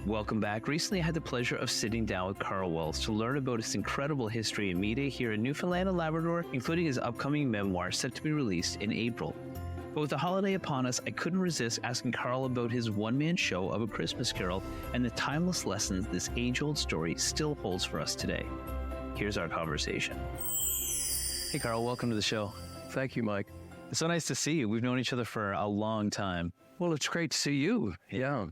Welcome back. Recently, I had the pleasure of sitting down with Karl Wells to learn about his incredible history in media here in Newfoundland and Labrador, including his upcoming memoir set to be released in April. But with the holiday upon us, I couldn't resist asking Karl about his one-man show of A Christmas Carol and the timeless lessons this age-old story still holds for us today. Here's our conversation. Hey, Karl, welcome to the show. Thank you, Mike. It's so nice to see you. We've known each other for a long time. Well, it's great to see you. Yeah.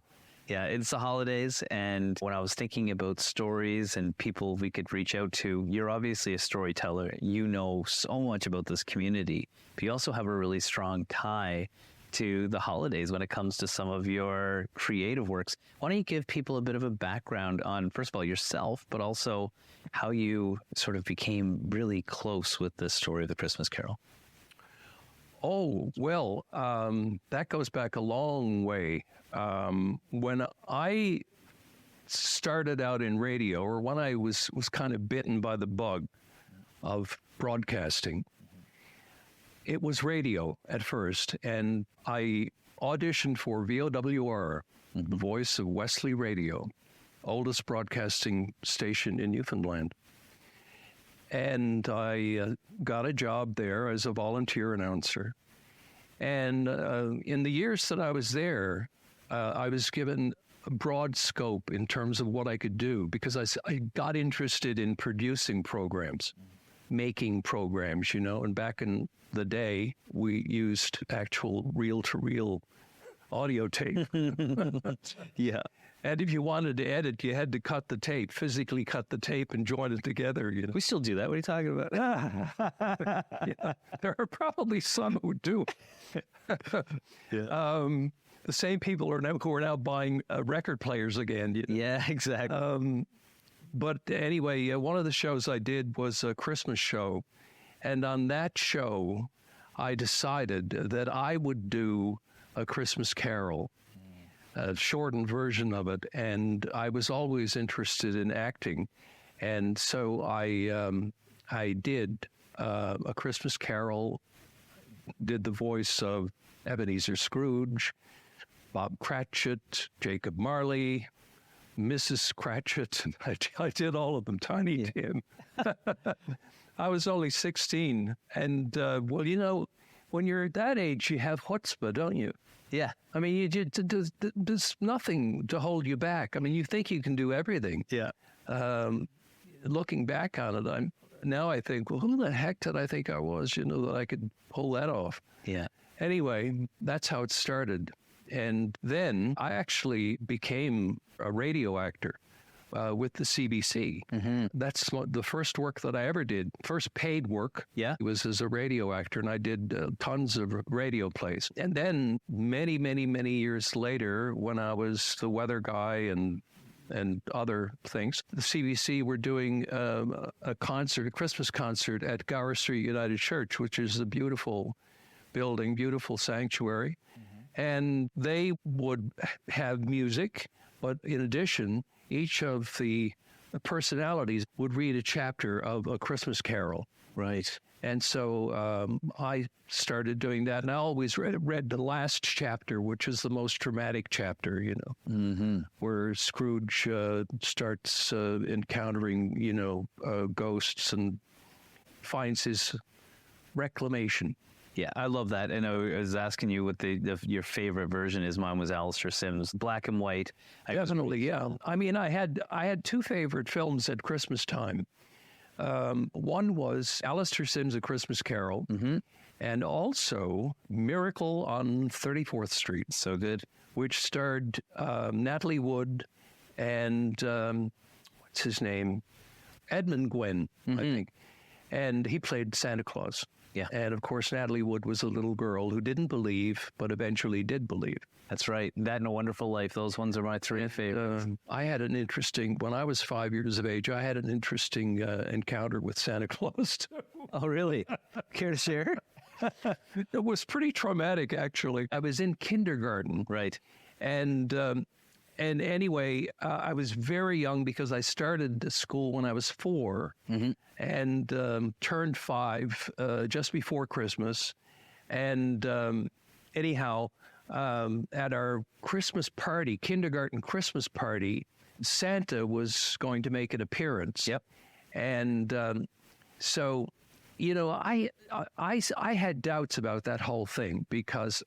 Yeah, it's the holidays, and when I was thinking about stories and people we could reach out to, you're obviously a storyteller. You know so much about this community, but you also have a really strong tie to the holidays when it comes to some of your creative works. Why don't you give people a bit of a background on, first of all, yourself, but also how you sort of became really close with the story of the Christmas Carol? Oh, well, that goes back a long way. When I started out in radio, or when I was kind of bitten by the bug of broadcasting, it was radio at first, and I auditioned for VOWR, the voice of Wesley Radio, oldest broadcasting station in Newfoundland. And I got a job there as a volunteer announcer. And in the years that I was there, I was given a broad scope in terms of what I could do, because I got interested in producing programs, making programs, and back in the day, we used actual reel-to-reel audio tape. Yeah. And if you wanted to edit, you had to cut the tape, physically cut the tape and join it together. We still do that. What are you talking about? Yeah, there are probably some who do. Yeah. The same people who are now buying record players again. Yeah, exactly. But anyway, one of the shows I did was a Christmas show. And on that show, I decided that I would do A Christmas Carol, a shortened version of it. And I was always interested in acting. And so I did A Christmas Carol, did the voice of Ebenezer Scrooge, Bob Cratchit, Jacob Marley, Mrs. Cratchit. I did all of them, Tiny Tim. I was only 16. And, when you're at that age, you have chutzpah, don't you? Yeah. I mean, there's nothing to hold you back. I mean, you think you can do everything. Yeah. Looking back on it, now I think, well, who the heck did I think I was, that I could pull that off? Yeah. Anyway, that's how it started. And then I actually became a radio actor with the CBC. Mm-hmm. That's the first work that I ever did. First paid work. Yeah. It was as a radio actor, and I did tons of radio plays. And then many, many, many years later, when I was the weather guy and other things, the CBC were doing a Christmas concert at Gower Street United Church, which is a beautiful building, beautiful sanctuary. Mm-hmm. And they would have music, but in addition, each of the personalities would read a chapter of A Christmas Carol. Right. And so I started doing that, and I always read the last chapter, which is the most dramatic chapter, mm-hmm. where Scrooge starts encountering, ghosts and finds his reclamation. Yeah, I love that. And I was asking you what your favorite version is. Mine was Alistair Sim's, black and white. Definitely, yeah. I mean, I had two favorite films at Christmas time. One was Alistair Sim's A Christmas Carol, mm-hmm. and also Miracle on 34th Street. So good. Which starred Natalie Wood and, what's his name? Edmund Gwenn, mm-hmm. I think. And he played Santa Claus. Yeah. And of course, Natalie Wood was a little girl who didn't believe, but eventually did believe. That's right. That and A Wonderful Life. Those ones are my three favorites. I had when I was 5 years of age, I had an interesting encounter with Santa Claus, too. Oh, really? Care to share? It was pretty traumatic, actually. I was in kindergarten. Right. And anyway, I was very young because I started the school when I was 4 mm-hmm. and turned 5 just before Christmas. And anyhow, at our Christmas party, kindergarten Christmas party, Santa was going to make an appearance. Yep. And so, I had doubts about that whole thing because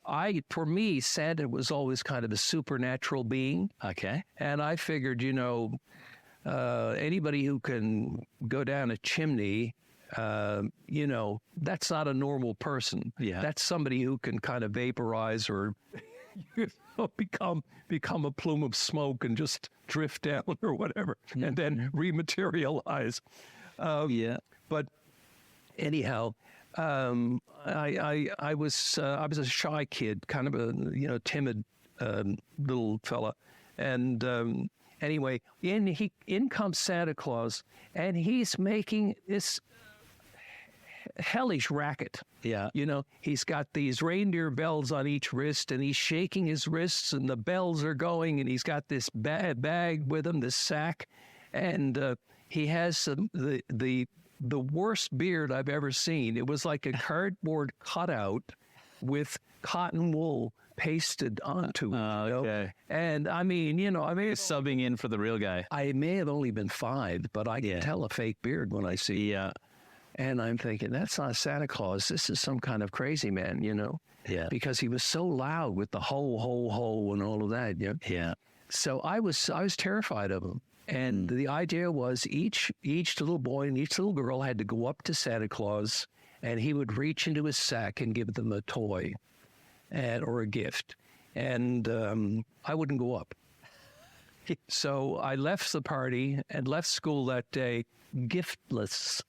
for me, Santa was always kind of a supernatural being. Okay. And I figured, anybody who can go down a chimney, that's not a normal person. Yeah. That's somebody who can kind of vaporize or become a plume of smoke and just drift down or whatever, and then rematerialize. But anyhow, I was a shy kid, kind of a timid little fella, and anyway, in comes Santa Claus, and he's making this hellish racket. Yeah. He's got these reindeer bells on each wrist, and he's shaking his wrists, and the bells are going, and he's got this bag with him, this sack, and he has the worst beard I've ever seen. It was like a cardboard cutout with cotton wool pasted onto it. Okay. And Subbing in for the real guy. I may have only been 5, but I can tell a fake beard when I see it. Yeah. And I'm thinking, that's not Santa Claus. This is some kind of crazy man, Yeah. because he was so loud with the ho, ho, ho and all of that. Yeah. So I was terrified of him. And the idea was each little boy and each little girl had to go up to Santa Claus, and he would reach into his sack and give them a toy or a gift. And I wouldn't go up. So I left the party and left school that day giftless.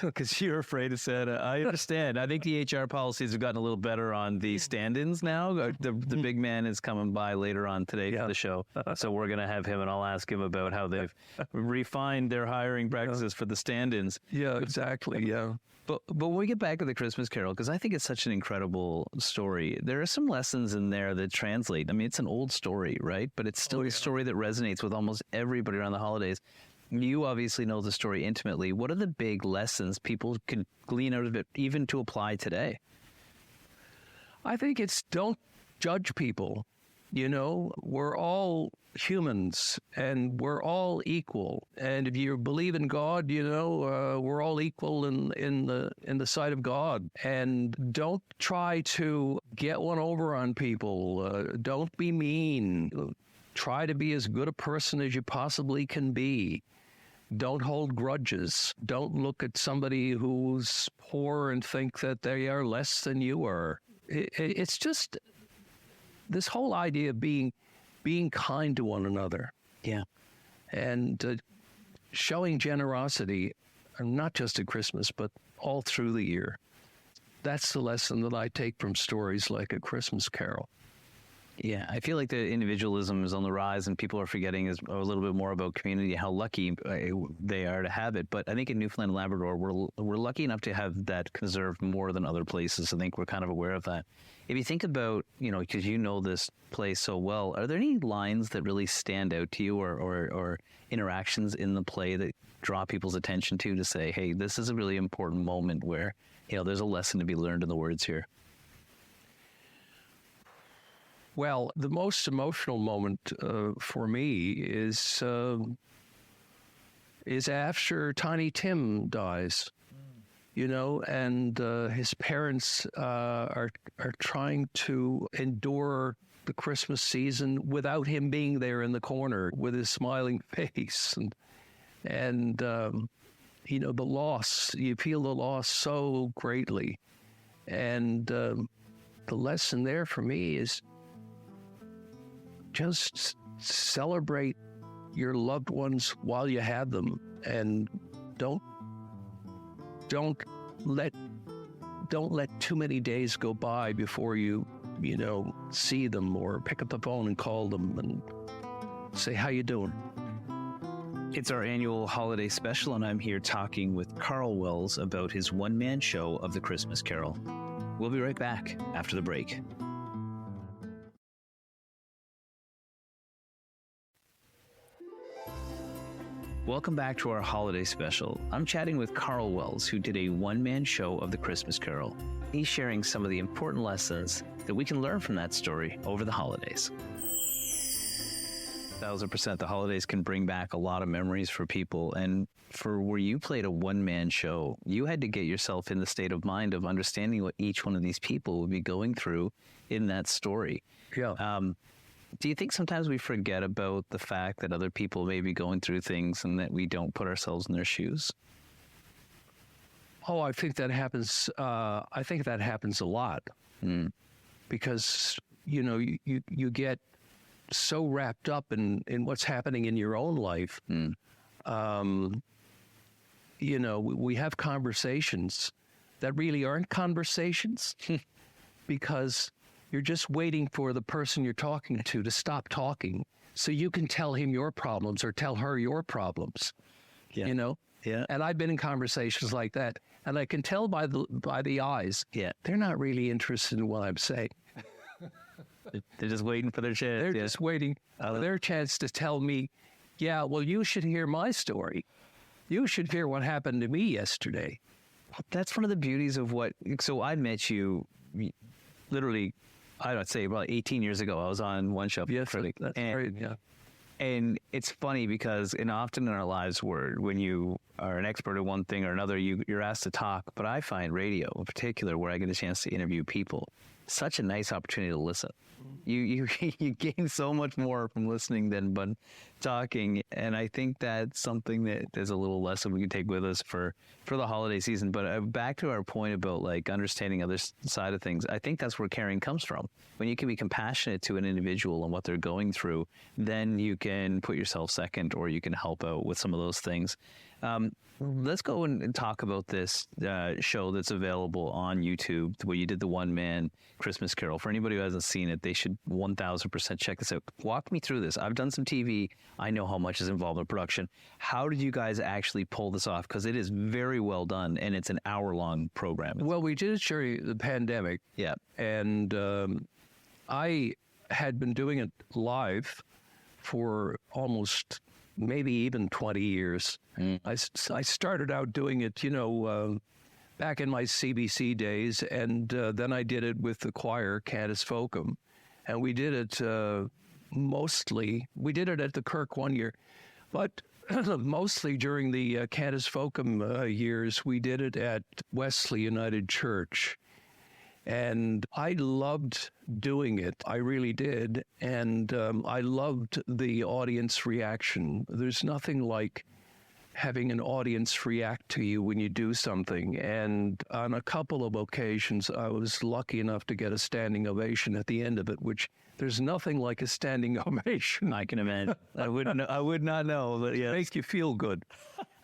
Because you're afraid of Santa. I understand. I think the HR policies have gotten a little better on the stand-ins now. The big man is coming by later on today for the show. So we're going to have him, and I'll ask him about how they've refined their hiring practices for the stand-ins. Yeah, exactly. Yeah. But when we get back to the Christmas Carol, because I think it's such an incredible story, there are some lessons in there that translate. I mean, it's an old story, right? But it's still a story that resonates with almost everybody around the holidays. You obviously know the story intimately. What are the big lessons people can glean out of it, even to apply today? I think it's don't judge people. We're all humans and we're all equal. And if you believe in God, we're all equal in the sight of God. And don't try to get one over on people. Don't be mean. Try to be as good a person as you possibly can be. Don't hold grudges. Don't look at somebody who's poor and think that they are less than you are. It's just this whole idea of being kind to one another. Yeah. And showing generosity, not just at Christmas, but all through the year. That's the lesson that I take from stories like A Christmas Carol. Yeah, I feel like the individualism is on the rise, and people are forgetting a little bit more about community, how lucky they are to have it. But I think in Newfoundland and Labrador, we're lucky enough to have that conserved more than other places. I think we're kind of aware of that. If you think about, because you know this place so well, are there any lines that really stand out to you or interactions in the play that draw people's attention to say, hey, this is a really important moment where, there's a lesson to be learned in the words here? Well, the most emotional moment for me is after Tiny Tim dies, and his parents are trying to endure the Christmas season without him being there in the corner with his smiling face, and the loss. You feel the loss so greatly, and the lesson there for me is just celebrate your loved ones while you have them, and don't let too many days go by before you see them or pick up the phone and call them and say, how you doing? It's our annual holiday special, and I'm here talking with Karl Wells about his one-man show of The Christmas Carol. We'll be right back after the break. Welcome back to our holiday special. I'm chatting with Karl Wells, who did a one-man show of the Christmas Carol. He's sharing some of the important lessons that we can learn from that story over the holidays. 1000%, the holidays can bring back a lot of memories for people. And for where you played a one-man show, you had to get yourself in the state of mind of understanding what each one of these people would be going through in that story. Yeah. Do you think sometimes we forget about the fact that other people may be going through things and that we don't put ourselves in their shoes? Oh, I think that happens. I think that happens a lot because, you get so wrapped up in what's happening in your own life. We have conversations that really aren't conversations because you're just waiting for the person you're talking to stop talking so you can tell him your problems or tell her your problems. Yeah. Yeah. And I've been in conversations like that, and I can tell by the eyes, they're not really interested in what I'm saying. They're just waiting for their chance. They're just waiting for their chance to tell me, yeah, well, you should hear my story. You should hear what happened to me yesterday. That's one of the beauties of so I met you literally, I would say about 18 years ago. I was on one show. Yes, that's right, yeah. And it's funny because often in our lives when you are an expert at one thing or another, you're asked to talk. But I find radio in particular, where I get a chance to interview people, such a nice opportunity to listen. You gain so much more from listening than but talking, and I think that's something that there's a little lesson we can take with us for the holiday season. But back to our point about understanding other side of things, I think that's where caring comes from. When you can be compassionate to an individual and what they're going through, then you can put yourself second, or you can help out with some of those things. Let's go and talk about this show that's available on YouTube, where you did the one-man Christmas Carol. For anybody who hasn't seen it, they should 1000% check this out. Walk me through this. I've done some TV. I know how much is involved in production. How did you guys actually pull this off? Because it is very well done, and it's an hour-long program. Well, we did it during the pandemic. Yeah. And I had been doing it live for almost maybe even 20 years. I started out doing it, back in my CBC days, and then I did it with the choir, Cantus Vocum, and we did it we did it at the Kirk one year, but mostly during the Cantus Vocum years, we did it at Wesley United Church. And I loved doing it. I really did. And I loved the audience reaction. There's nothing like having an audience react to you when you do something. And on a couple of occasions, I was lucky enough to get a standing ovation at the end of it, which there's nothing like a standing ovation. I can imagine. I would not know, but yeah. Make you feel good.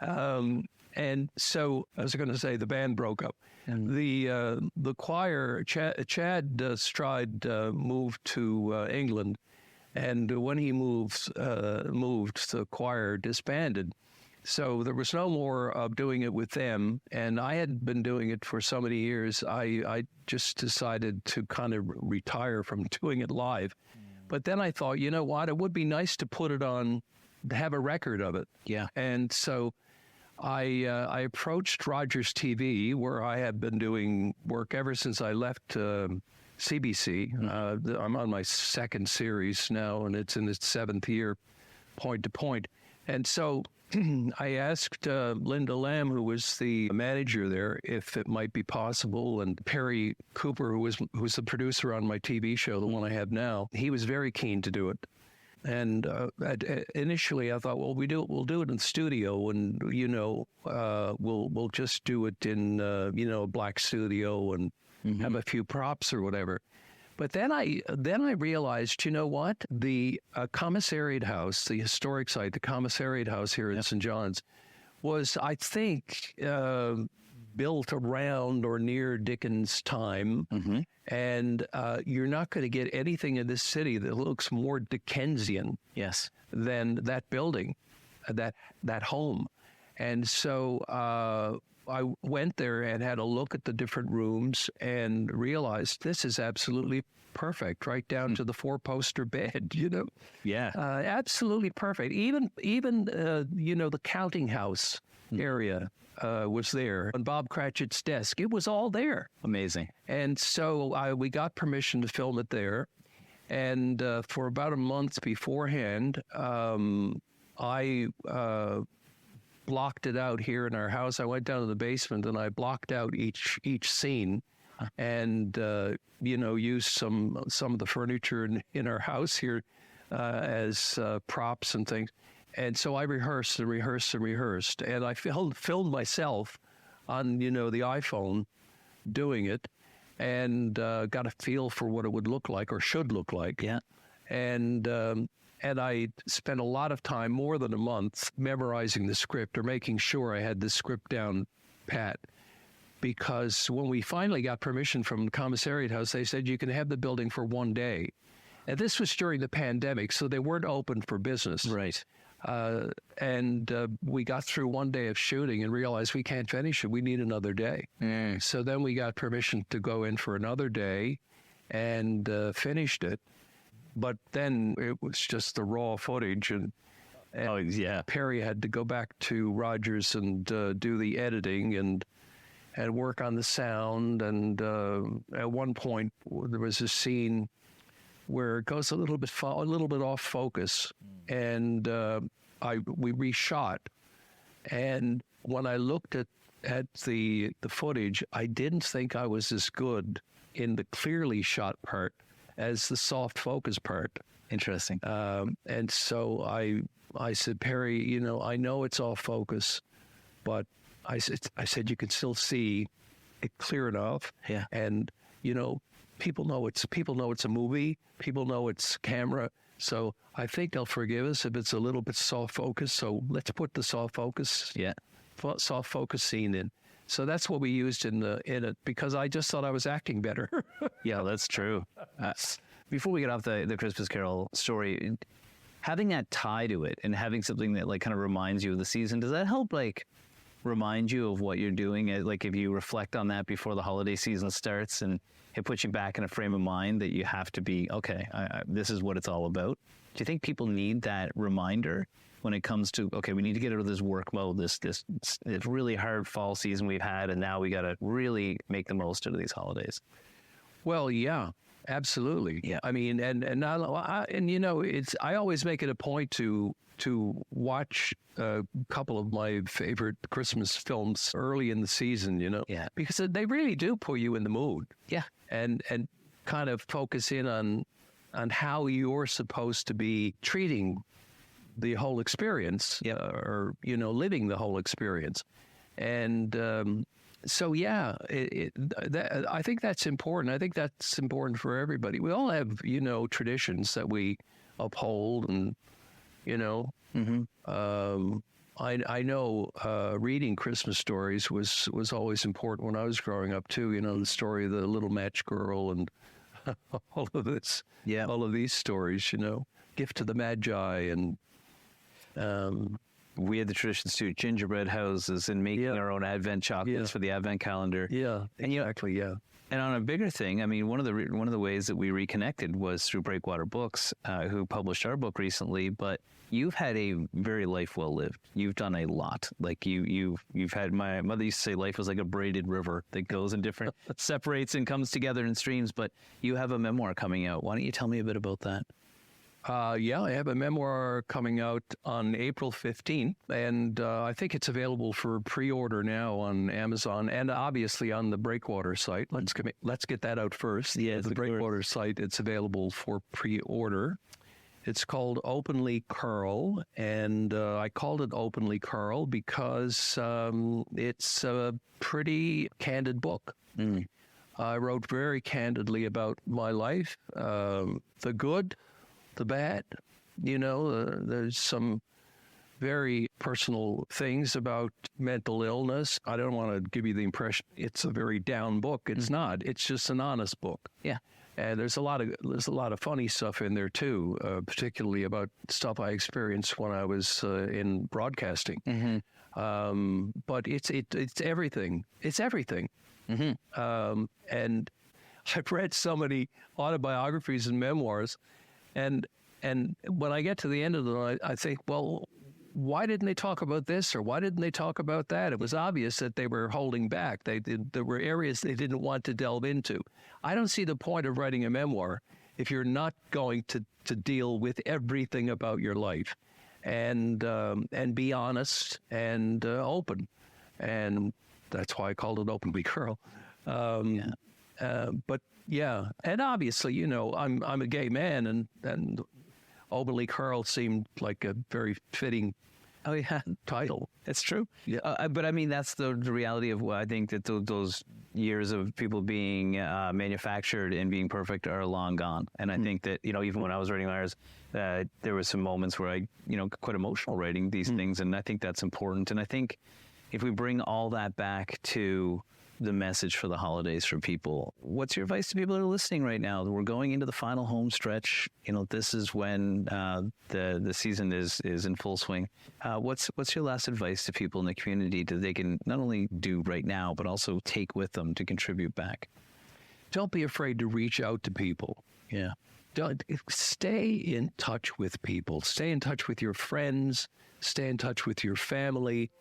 And so I was going to say the band broke up. The choir, Chad Stride moved to England, and when he moved, the choir disbanded. So there was no more of doing it with them, and I had been doing it for so many years. I just decided to kind of retire from doing it live. But then I thought, you know what, it would be nice to put it on, to have a record of it. Yeah. And so I approached Rogers TV, where I have been doing work ever since I left CBC. I'm on my second series now, and it's in its 7th year, point to point. And so I asked Linda Lamb, who was the manager there, if it might be possible, and Perry Cooper, who's the producer on my TV show, the one I have now. He was very keen to do it. And initially, I thought, well, we'll do it in the studio, and we'll just do it in a black studio and have a few props or whatever. But then I realized, you know what? The Commissariat House, the historic site, the Commissariat House here in St. John's, was, I think, built around or near Dickens' time. And you're not going to get anything in this city that looks more Dickensian than that building, that home. And so I went there and had a look at the different rooms and realized this is absolutely perfect, right down to the 4-poster bed, Yeah. Absolutely perfect. Even the counting house area was there on Bob Cratchit's desk. It was all there. Amazing. And so we got permission to film it there. And for about a month beforehand, I blocked it out here in our house. I went down to the basement and I blocked out each scene, and used some of the furniture in our house here as props and things. And so I rehearsed, and I filmed myself on the iPhone doing it, and got a feel for what it would look like or should look like. Yeah. And I spent a lot of time, more than a month, memorizing the script or making sure I had the script down pat. Because when we finally got permission from the Commissariat House, they said you can have the building for one day. And this was during the pandemic, so they weren't open for business. Right. And we got through one day of shooting and realized we can't finish it. We need another day. So then we got permission to go in for another day and finished it. But then it was just the raw footage, and Oh, yeah. Perry had to go back to Rogers and do the editing and work on the sound. And at one point, there was a scene where it goes a little bit off focus, and we reshot. And when I looked at the footage, I didn't think I was as good in the clearly shot part as the soft focus part. Interesting. And so I said, Perry, I know it's off focus, but I said you can still see it clear enough. Yeah. And people know it's a movie. People know it's camera. So I think they'll forgive us if it's a little bit soft focus. So let's put the soft focus scene in. So that's what we used in it, because I just thought I was acting better. Yeah, that's true. Before we get off the Christmas Carol story, having that tie to it and having something that kind of reminds you of the season, does that help remind you of what you're doing? If you reflect on that before the holiday season starts, and it puts you back in a frame of mind that you have to be, okay, this is what it's all about. Do you think people need that reminder when it comes to, okay, we need to get out of this work mode, this really hard fall season we've had, and now we got to really make the most out of these holidays? Well, yeah, absolutely. Yeah. I mean, I always make it a point to watch a couple of my favorite Christmas films early in the season, Yeah. because they really do put you in the mood. Yeah. And kind of focus in on how you're supposed to be treating the whole experience, or living the whole experience. And so, yeah, I think that's important. I think that's important for everybody. We all have, traditions that we uphold, and, I know reading Christmas stories was always important when I was growing up too. The story of the Little Match Girl and all of this, all of these stories. Gift to the Magi, and we had the traditions too, gingerbread houses and making our own Advent chocolates for the Advent calendar. Yeah, exactly. Yeah. And on a bigger thing, I mean, one of the ways that we reconnected was through Breakwater Books, who published our book recently. But you've had a very life well lived. You've done a lot. You've had, my mother used to say life was like a braided river that goes in different, separates and comes together in streams. But you have a memoir coming out. Why don't you tell me a bit about that? Yeah, I have a memoir coming out on April 15th, and I think it's available for pre-order now on Amazon and obviously on the Breakwater site. Let's get that out first. Yes, the Breakwater site, it's available for pre-order. It's called Openly Karl, and I called it Openly Karl because it's a pretty candid book. I wrote very candidly about my life, the good, the bad. There's some very personal things about mental illness. I don't want to give you the impression it's a very down book. It's not. It's just an honest book. Yeah. And there's a lot of funny stuff in there too, particularly about stuff I experienced when I was in broadcasting. But it's everything. It's everything. And I've read so many autobiographies and memoirs, and when I get to the end of them, I think, well, why didn't they talk about this, or why didn't they talk about that? It was obvious that they were holding back. There were areas they didn't want to delve into. I don't see the point of writing a memoir if you're not going to deal with everything about your life, and be honest and open. And that's why I called it Openly Karl. But yeah, and obviously, you know, I'm a gay man, and Openly Karl seemed like a very fitting title. It's true. Yeah. But I mean, that's the reality of what I think that those years of people being manufactured and being perfect are long gone. And I think that, you know, even when I was writing letters, there were some moments where I, you know, quite emotional writing these things. And I think that's important. And I think if we bring all that back to the message for the holidays for people, what's your advice to people that are listening right now? We're going into the final home stretch. You know, this is when the season is in full swing. What's your last advice to people in the community that they can not only do right now, but also take with them to contribute back? Don't be afraid to reach out to people. Yeah. Stay in touch with people. Stay in touch with your friends. Stay in touch with your family.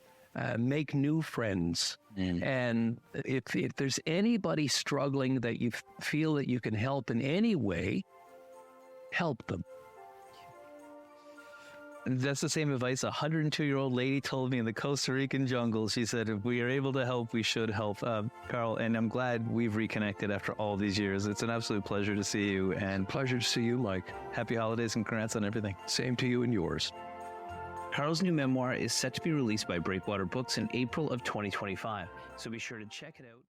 Make new friends. And if there's anybody struggling that you feel that you can help in any way, help them. That's the same advice a 102-year-old lady told me in the Costa Rican jungle. She said, if we are able to help, we should help. Karl, and I'm glad we've reconnected after all these years. It's an absolute pleasure to see you. And Pleasure to see you, Mike. Happy holidays and congrats on everything. Same to you and yours. Karl's new memoir is set to be released by Breakwater Books in April of 2025, so be sure to check it out.